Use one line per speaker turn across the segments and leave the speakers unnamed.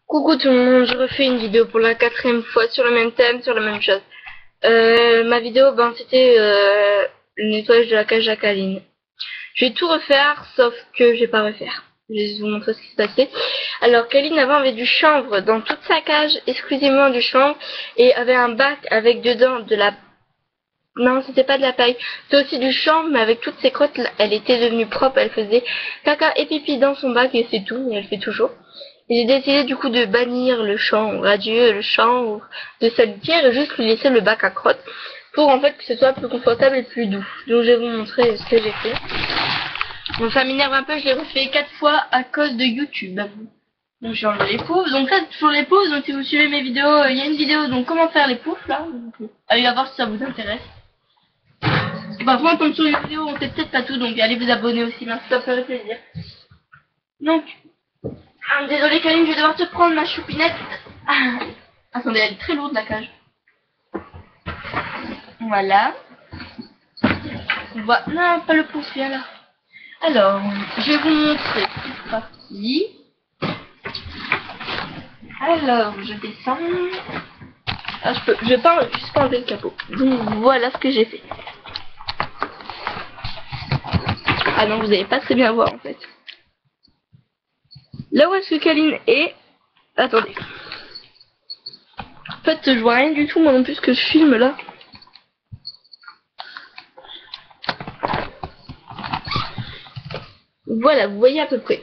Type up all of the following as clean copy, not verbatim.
Coucou tout le monde, je refais une vidéo pour la 4e fois sur le même thème, sur la même chose. Ma vidéo, c'était le nettoyage de la cage à Kaline. Je vais tout refaire, sauf que je vais pas refaire. Je vais vous montrer ce qui s'est passé. Alors, Kaline avant avait du chanvre dans toute sa cage, exclusivement du chanvre, et avait un bac avec dedans de la... Non, c'était pas de la paille, c'était aussi du chanvre, mais avec toutes ses crottes, elle était devenue propre, elle faisait caca et pipi dans son bac, et c'est tout, et elle fait toujours. J'ai décidé du coup de bannir le chanvre radieux, le chanvre de solitaire et juste lui laisser le bac à crotte pour en fait que ce soit plus confortable et plus doux. Donc je vais vous montrer ce que j'ai fait. Bon, ça m'énerve un peu, je l'ai refait 4 fois à cause de YouTube. Donc j'ai enlevé les poufs. Donc là toujours les poufs, donc si vous suivez mes vidéos, il y a une vidéo donc comment faire les poufs là. Allez la voir si ça vous intéresse. Par contre comme sur les vidéos on sait peut-être pas tout, donc allez vous abonner aussi, merci, ça ferait plaisir. Donc désolé Kaline, je vais devoir te prendre ma choupinette. Attendez, elle est très lourde la cage. Voilà. Non, pas le pouce, viens là. Alors, je vais vous montrer. C'est parti. Alors, je descends. Ah, je vais pas juste enlever le capot. Donc, voilà ce que j'ai fait. Ah non, vous n'allez pas très bien voir en fait. Là où est-ce que Kaline est... Attendez. En fait, je vois rien du tout, moi non plus, ce que je filme là. Voilà, vous voyez à peu près.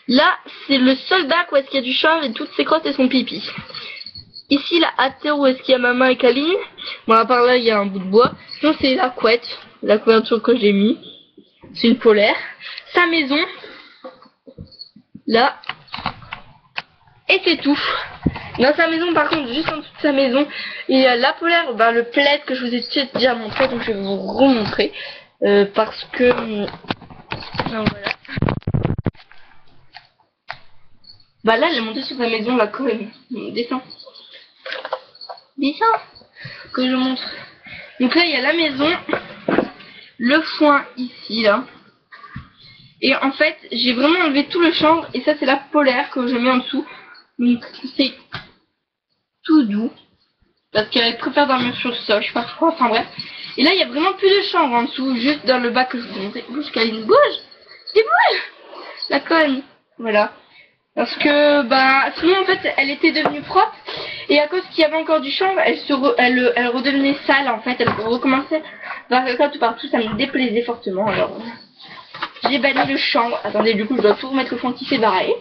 Là, c'est le seul bac où est-ce qu'il y a du chanvre et toutes ses crottes et son pipi. Ici, là, à terre, où est-ce qu'il y a maman et Kaline. Bon, à part là, il y a un bout de bois. Sinon, c'est la couette, la couverture que j'ai mis. C'est une polaire. Sa maison. Là. Et c'est tout. Dans sa maison, par contre, juste en dessous de sa maison, il y a la polaire, le plaid que je vous ai déjà montré, donc je vais vous remontrer. Parce que... Non, voilà. Là, elle est montée sur sa maison, là, quand même. Descends. Descends. Que je montre. Donc là, il y a la maison. Le foin, ici, là. Et en fait, j'ai vraiment enlevé tout le chanvre. Et ça, c'est la polaire que je mets en dessous. Donc, c'est tout doux. Parce qu'elle préfère dormir sur le sol, je sais pas pourquoi, enfin bref. Et là, il y a vraiment plus de chanvre en dessous, juste dans le bac que je vous ai montré. Bouge, Kaline, bouge. Et bouge. La conne. Voilà. Parce que, sinon, en fait, elle était devenue propre. Et à cause qu'il y avait encore du chanvre, elle redevenait sale, en fait. Elle recommençait vers caca tout partout. Ça me déplaisait fortement. Alors, j'ai banni le chanvre. Attendez, du coup, je dois tout remettre au fond qui s'est barré.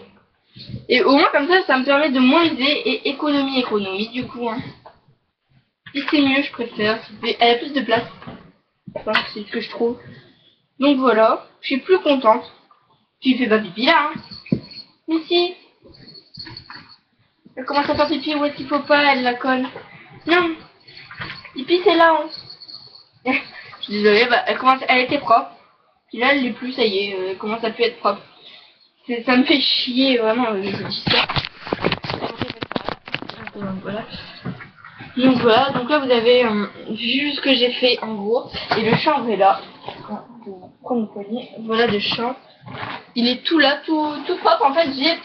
Et au moins, comme ça me permet de moins user et économie, du coup. Hein. Et c'est mieux, je préfère. Elle a plus de place. Enfin, c'est ce que je trouve. Donc voilà, je suis plus contente. Puis il fait pas pipi là, hein. Mais si. Elle commence à faire pipi où est-ce qu'il faut pas, elle la colle. Non. Pipi c'est là. Hein. Je suis désolée, elle était propre. Puis là elle l'est plus, ça y est, elle commence à plus être propre. Ça me fait chier, vraiment, je vous dis ça. Voilà. Donc voilà, donc là vous avez vu ce que j'ai fait en gros. Et le chanvre est là. Pour prendre une poignée. Voilà le chanvre. Il est tout là, tout propre. En fait, j'ai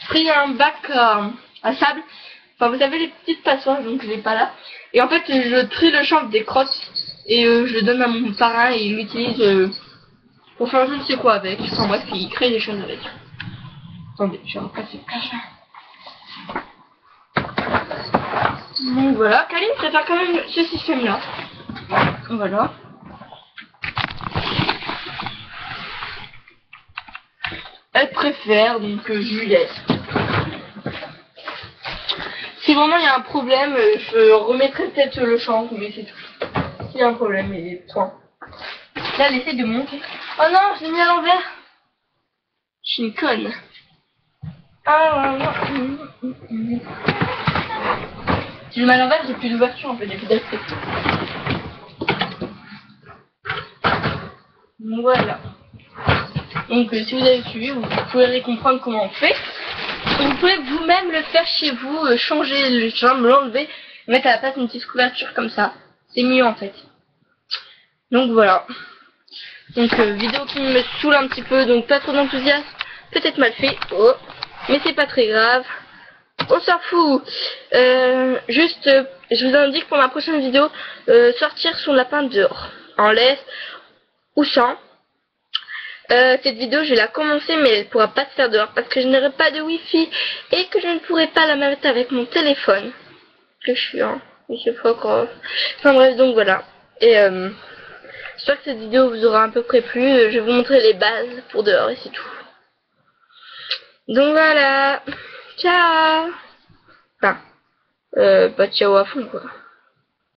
pris un bac à sable. Enfin, vous savez les petites passoires, donc je l'ai pas là. Et en fait, je trie le chanvre des crottes et je le donne à mon parrain et il l'utilise pour faire je ne sais quoi avec. Enfin bref, il crée des choses avec. Attendez, je vais repasser le cache. Donc voilà, Kaline préfère quand même ce système-là. Voilà. Elle préfère, donc je lui laisse. Si vraiment il y a un problème, je remettrai peut-être le chanvre, mais c'est tout. S'il y a un problème, il est point. Là, elle essaie de monter. Oh non, je l'ai mis à l'envers. Je suis une conne. Ah non. Si je le mets à l'envers, j'ai plus d'ouverture en fait, j'ai plus d'accès. Voilà. Donc si vous avez suivi, vous pourrez comprendre comment on fait. Vous pouvez vous-même le faire chez vous, changer le chanvre, l'enlever, mettre à la place une petite couverture comme ça. C'est mieux en fait. Donc voilà. Donc vidéo qui me saoule un petit peu, donc pas trop d'enthousiasme, peut-être mal fait, mais c'est pas très grave. On s'en fout. Juste, je vous indique pour ma prochaine vidéo, sortir son lapin dehors, en laisse ou sans. Cette vidéo, je vais la commencer, mais elle pourra pas se faire dehors parce que je n'aurai pas de wifi et que je ne pourrai pas la mettre avec mon téléphone. Que je suis un monsieur Focroff. Enfin bref, donc voilà. Et j'espère que cette vidéo vous aura à peu près plu. Je vais vous montrer les bases pour dehors et c'est tout. Donc voilà. Ciao. Enfin, pas ciao à fond quoi.